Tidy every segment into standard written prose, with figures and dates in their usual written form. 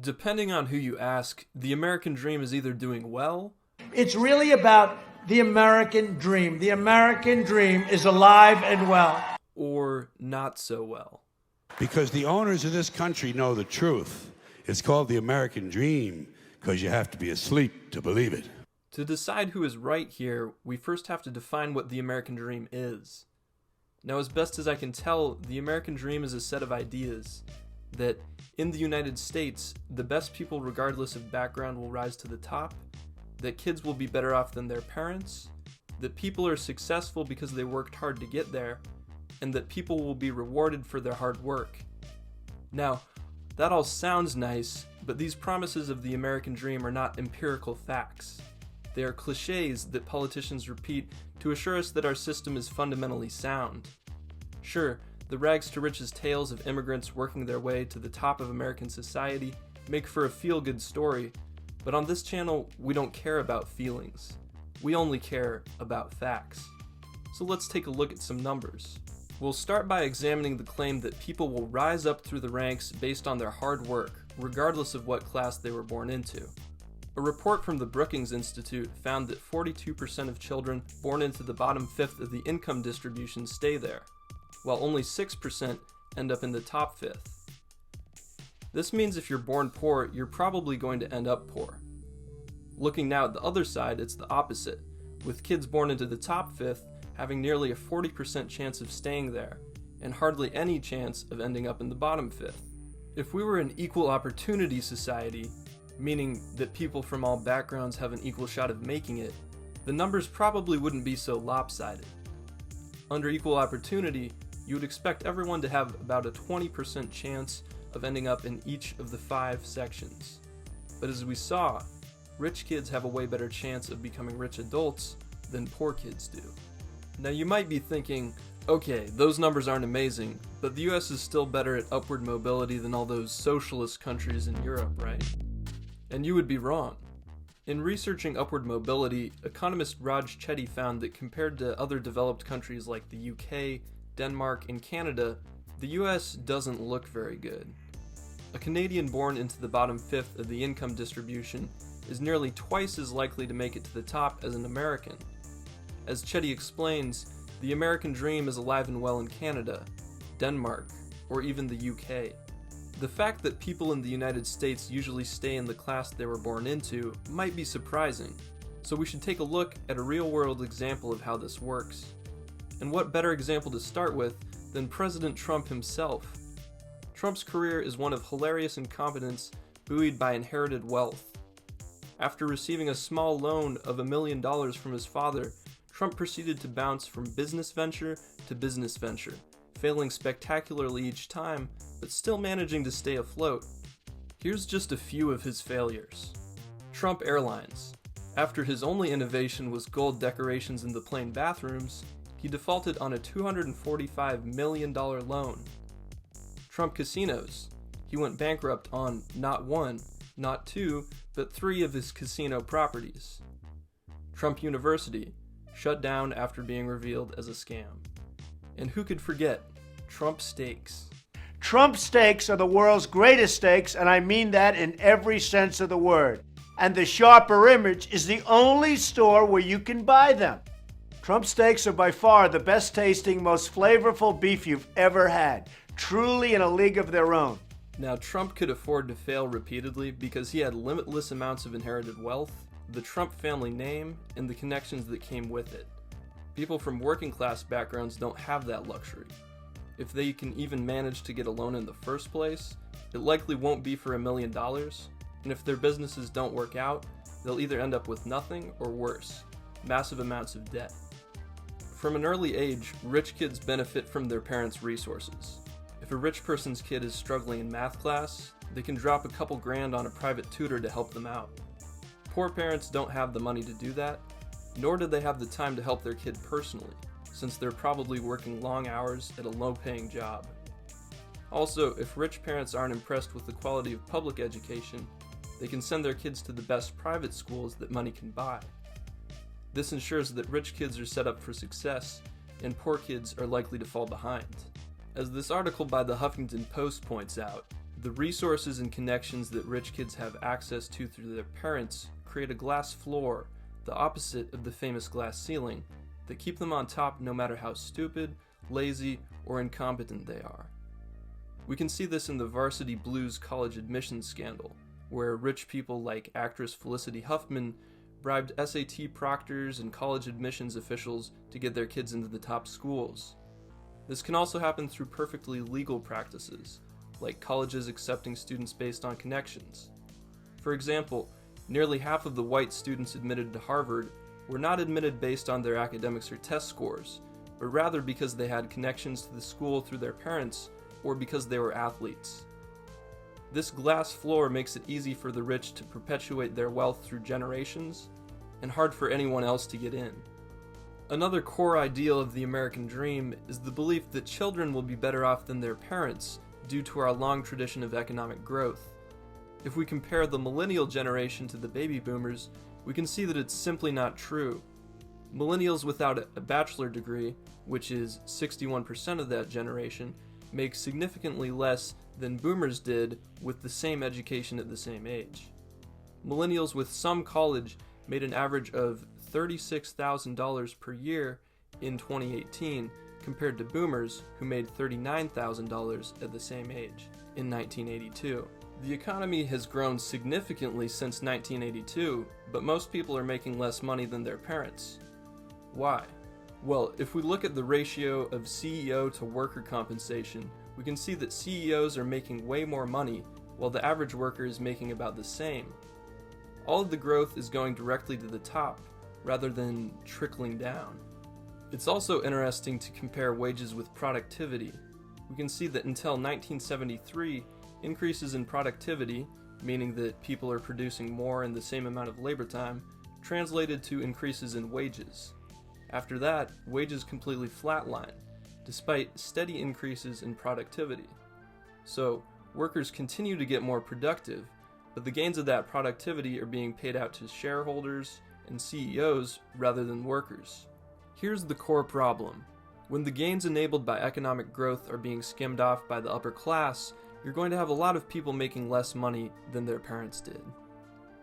Depending on who you ask, the American dream is either doing well. It's really about the American dream. The American dream is alive and well. Or not so well. Because the owners of this country know the truth. It's called the American dream because you have to be asleep to believe it. To decide who is right here, we first have to define what the American dream is. Now, as best as I can tell, the American dream is a set of ideas that in the United States, the best people regardless of background will rise to the top, that kids will be better off than their parents, that people are successful because they worked hard to get there, and that people will be rewarded for their hard work. Now, that all sounds nice, but these promises of the American dream are not empirical facts. They are cliches that politicians repeat to assure us that our system is fundamentally sound. Sure, the rags to riches tales of immigrants working their way to the top of American society make for a feel-good story, but on this channel, we don't care about feelings. We only care about facts. So let's take a look at some numbers. We'll start by examining the claim that people will rise up through the ranks based on their hard work, regardless of what class they were born into. A report from the Brookings Institute found that 42% of children born into the bottom fifth of the income distribution stay there, while only 6% end up in the top fifth. This means if you're born poor, you're probably going to end up poor. Looking now at the other side, it's the opposite, with kids born into the top fifth having nearly a 40% chance of staying there, and hardly any chance of ending up in the bottom fifth. If we were an equal opportunity society, meaning that people from all backgrounds have an equal shot of making it, the numbers probably wouldn't be so lopsided. Under equal opportunity, you would expect everyone to have about a 20% chance of ending up in each of the 5 sections. But as we saw, rich kids have a way better chance of becoming rich adults than poor kids do. Now you might be thinking, okay, those numbers aren't amazing, but the US is still better at upward mobility than all those socialist countries in Europe, right? And you would be wrong. In researching upward mobility, economist Raj Chetty found that compared to other developed countries like the UK, Denmark, and Canada, the US doesn't look very good. A Canadian born into the bottom fifth of the income distribution is nearly twice as likely to make it to the top as an American. As Chetty explains, the American dream is alive and well in Canada, Denmark, or even the UK. The fact that people in the United States usually stay in the class they were born into might be surprising, so we should take a look at a real-world example of how this works. And what better example to start with than President Trump himself? Trump's career is one of hilarious incompetence buoyed by inherited wealth. After receiving a small loan of $1 million from his father, Trump proceeded to bounce from business venture to business venture, failing spectacularly each time, but still managing to stay afloat. Here's just a few of his failures. Trump Airlines. After his only innovation was gold decorations in the plane bathrooms, he defaulted on a $245 million loan. Trump Casinos. He went bankrupt on not 1, not 2, but 3 of his casino properties. Trump University. Shut down after being revealed as a scam. And who could forget Trump Steaks? Trump steaks are the world's greatest steaks, and I mean that in every sense of the word. And the Sharper Image is the only store where you can buy them. Trump steaks are by far the best tasting, most flavorful beef you've ever had. Truly in a league of their own. Now, Trump could afford to fail repeatedly because he had limitless amounts of inherited wealth, the Trump family name, and the connections that came with it. People from working class backgrounds don't have that luxury. If they can even manage to get a loan in the first place, it likely won't be for $1 million, and if their businesses don't work out, they'll either end up with nothing or worse, massive amounts of debt. From an early age, rich kids benefit from their parents' resources. If a rich person's kid is struggling in math class, they can drop a couple grand on a private tutor to help them out. Poor parents don't have the money to do that, nor do they have the time to help their kid personally, since they're probably working long hours at a low-paying job. Also, if rich parents aren't impressed with the quality of public education, they can send their kids to the best private schools that money can buy. This ensures that rich kids are set up for success, and poor kids are likely to fall behind. As this article by the Huffington Post points out, The resources and connections that rich kids have access to through their parents create a glass floor, the opposite of the famous glass ceiling, that keep them on top no matter how stupid, lazy, or incompetent they are. We can see this in the Varsity Blues college admissions scandal, where rich people like actress Felicity Huffman bribed SAT proctors and college admissions officials to get their kids into the top schools. This can also happen through perfectly legal practices, like colleges accepting students based on connections. For example, nearly half of the white students admitted to Harvard were not admitted based on their academics or test scores, but rather because they had connections to the school through their parents or because they were athletes. This glass floor makes it easy for the rich to perpetuate their wealth through generations, and hard for anyone else to get in. Another core ideal of the American dream is the belief that children will be better off than their parents due to our long tradition of economic growth. If we compare the millennial generation to the baby boomers, we can see that it's simply not true. Millennials without a bachelor degree, which is 61% of that generation, make significantly less than boomers did with the same education at the same age. Millennials with some college made an average of $36,000 per year in 2018 compared to boomers who made $39,000 at the same age in 1982. The economy has grown significantly since 1982, but most people are making less money than their parents. Why? Well, if we look at the ratio of CEO to worker compensation, we can see that CEOs are making way more money, while the average worker is making about the same. All of the growth is going directly to the top, rather than trickling down. It's also interesting to compare wages with productivity. We can see that until 1973, increases in productivity, meaning that people are producing more in the same amount of labor time, translated to increases in wages. After that, wages completely flatline, despite steady increases in productivity. So, workers continue to get more productive, but the gains of that productivity are being paid out to shareholders and CEOs rather than workers. Here's the core problem. When the gains enabled by economic growth are being skimmed off by the upper class, you're going to have a lot of people making less money than their parents did.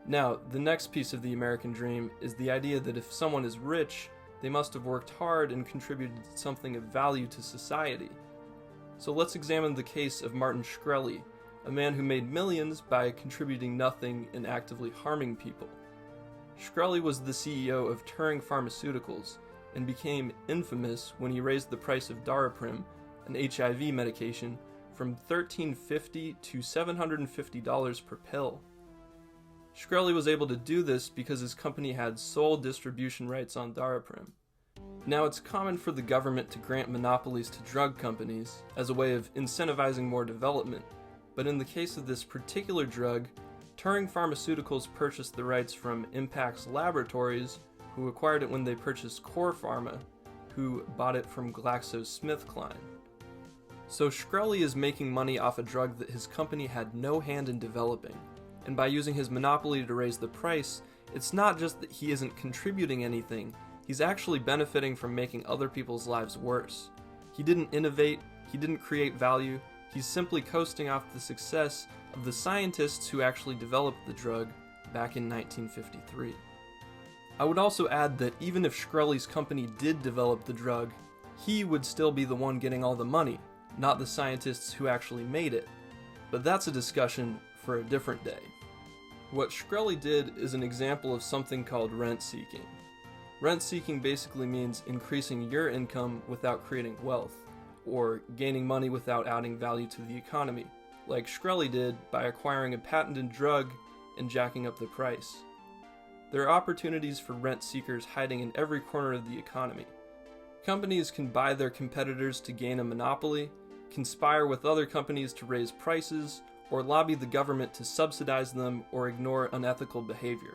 Now, the next piece of the American dream is the idea that if someone is rich, they must have worked hard and contributed something of value to society. So let's examine the case of Martin Shkreli, a man who made millions by contributing nothing and actively harming people. Shkreli was the CEO of Turing Pharmaceuticals and became infamous when he raised the price of Daraprim, an HIV medication, from $13.50 to $750 per pill. Shkreli was able to do this because his company had sole distribution rights on Daraprim. Now, it's common for the government to grant monopolies to drug companies as a way of incentivizing more development, but in the case of this particular drug, Turing Pharmaceuticals purchased the rights from Impax Laboratories, who acquired it when they purchased Core Pharma, who bought it from GlaxoSmithKline. So Shkreli is making money off a drug that his company had no hand in developing, and by using his monopoly to raise the price, it's not just that he isn't contributing anything, he's actually benefiting from making other people's lives worse. He didn't innovate, he didn't create value, he's simply coasting off the success of the scientists who actually developed the drug back in 1953. I would also add that even if Shkreli's company did develop the drug, he would still be the one getting all the money, not the scientists who actually made it. But that's a discussion for a different day. What Shkreli did is an example of something called rent-seeking. Rent-seeking basically means increasing your income without creating wealth, or gaining money without adding value to the economy, like Shkreli did by acquiring a patented drug and jacking up the price. There are opportunities for rent-seekers hiding in every corner of the economy. Companies can buy their competitors to gain a monopoly, conspire with other companies to raise prices, or lobby the government to subsidize them or ignore unethical behavior.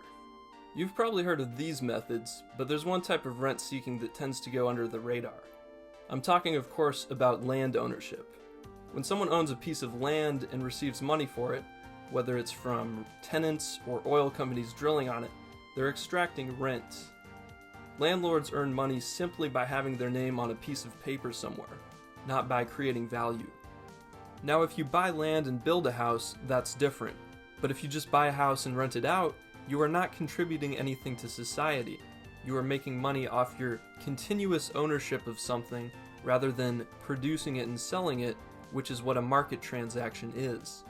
You've probably heard of these methods, but there's one type of rent-seeking that tends to go under the radar. I'm talking, of course, about land ownership. When someone owns a piece of land and receives money for it, whether it's from tenants or oil companies drilling on it, they're extracting rent. Landlords earn money simply by having their name on a piece of paper somewhere, not by creating value. Now, if you buy land and build a house, that's different. But if you just buy a house and rent it out, you are not contributing anything to society. You are making money off your continuous ownership of something rather than producing it and selling it, which is what a market transaction is.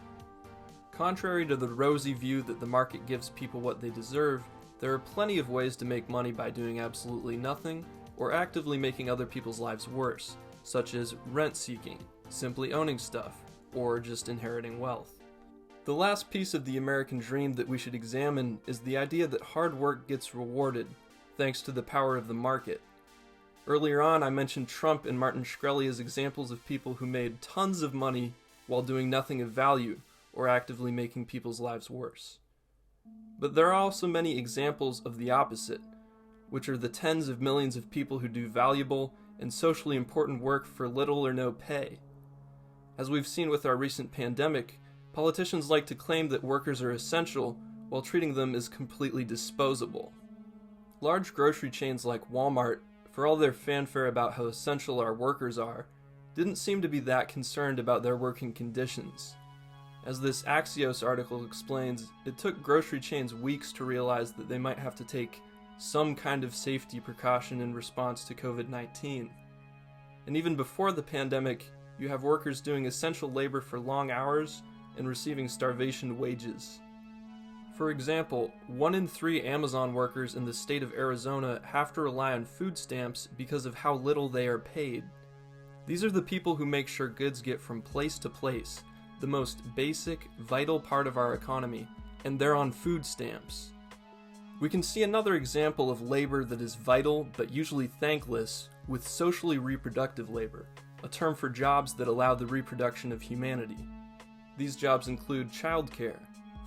Contrary to the rosy view that the market gives people what they deserve, there are plenty of ways to make money by doing absolutely nothing or actively making other people's lives worse, such as rent seeking, simply owning stuff, or just inheriting wealth. The last piece of the American dream that we should examine is the idea that hard work gets rewarded, thanks to the power of the market. Earlier on, I mentioned Trump and Martin Shkreli as examples of people who made tons of money while doing nothing of value, or actively making people's lives worse. But there are also many examples of the opposite, which are the tens of millions of people who do valuable and socially important work for little or no pay. As we've seen with our recent pandemic, politicians like to claim that workers are essential while treating them as completely disposable. Large grocery chains like Walmart, for all their fanfare about how essential our workers are, didn't seem to be that concerned about their working conditions. As this Axios article explains, it took grocery chains weeks to realize that they might have to take some kind of safety precaution in response to COVID-19. And even before the pandemic, you have workers doing essential labor for long hours and receiving starvation wages. For example, 1 in 3 Amazon workers in the state of Arizona have to rely on food stamps because of how little they are paid. These are the people who make sure goods get from place to place, the most basic, vital part of our economy, and they're on food stamps. We can see another example of labor that is vital but usually thankless with socially reproductive labor, a term for jobs that allow the reproduction of humanity. These jobs include childcare,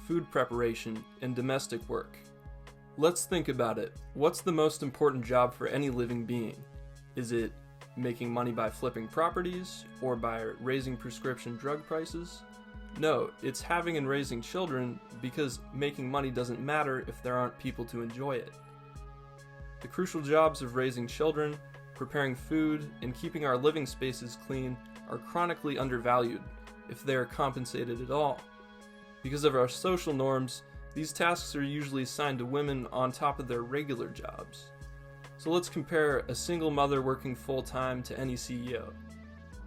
food preparation, and domestic work. Let's think about it. What's the most important job for any living being? Is it making money by flipping properties or by raising prescription drug prices? No, it's having and raising children, because making money doesn't matter if there aren't people to enjoy it. The crucial jobs of raising children, preparing food, and keeping our living spaces clean are chronically undervalued, if they are compensated at all. Because of our social norms, these tasks are usually assigned to women on top of their regular jobs. So let's compare a single mother working full-time to any CEO.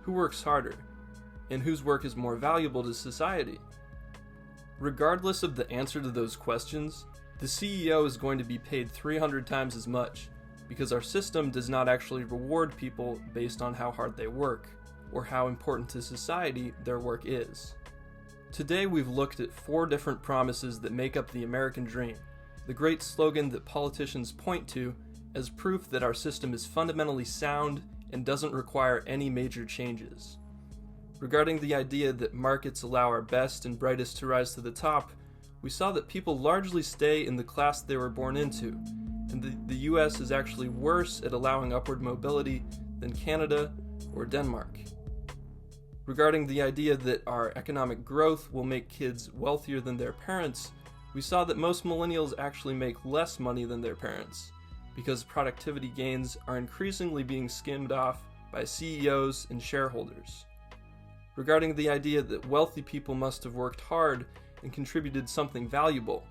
Who works harder? And whose work is more valuable to society? Regardless of the answer to those questions, the CEO is going to be paid 300 times as much, because our system does not actually reward people based on how hard they work, or how important to society their work is. Today we've looked at 4 different promises that make up the American dream, the great slogan that politicians point to as proof that our system is fundamentally sound and doesn't require any major changes. Regarding the idea that markets allow our best and brightest to rise to the top, we saw that people largely stay in the class they were born into, and the US is actually worse at allowing upward mobility than Canada or Denmark. Regarding the idea that our economic growth will make kids wealthier than their parents, we saw that most millennials actually make less money than their parents, because productivity gains are increasingly being skimmed off by CEOs and shareholders. Regarding the idea that wealthy people must have worked hard and contributed something valuable,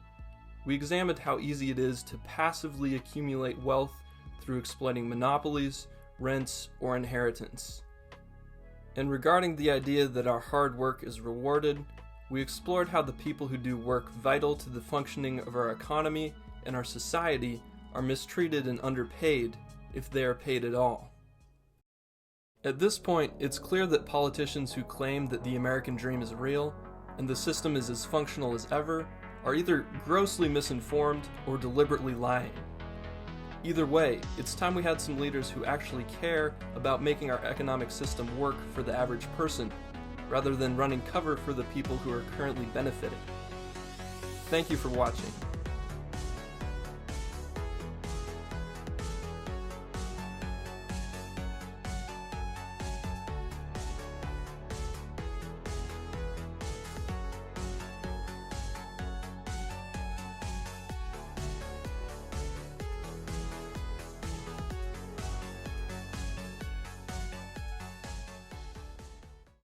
we examined how easy it is to passively accumulate wealth through exploiting monopolies, rents, or inheritance. And regarding the idea that our hard work is rewarded, we explored how the people who do work vital to the functioning of our economy and our society are mistreated and underpaid, if they are paid at all. At this point, it's clear that politicians who claim that the American dream is real and the system is as functional as ever are either grossly misinformed or deliberately lying. Either way, it's time we had some leaders who actually care about making our economic system work for the average person, rather than running cover for the people who are currently benefiting. Thank you for watching.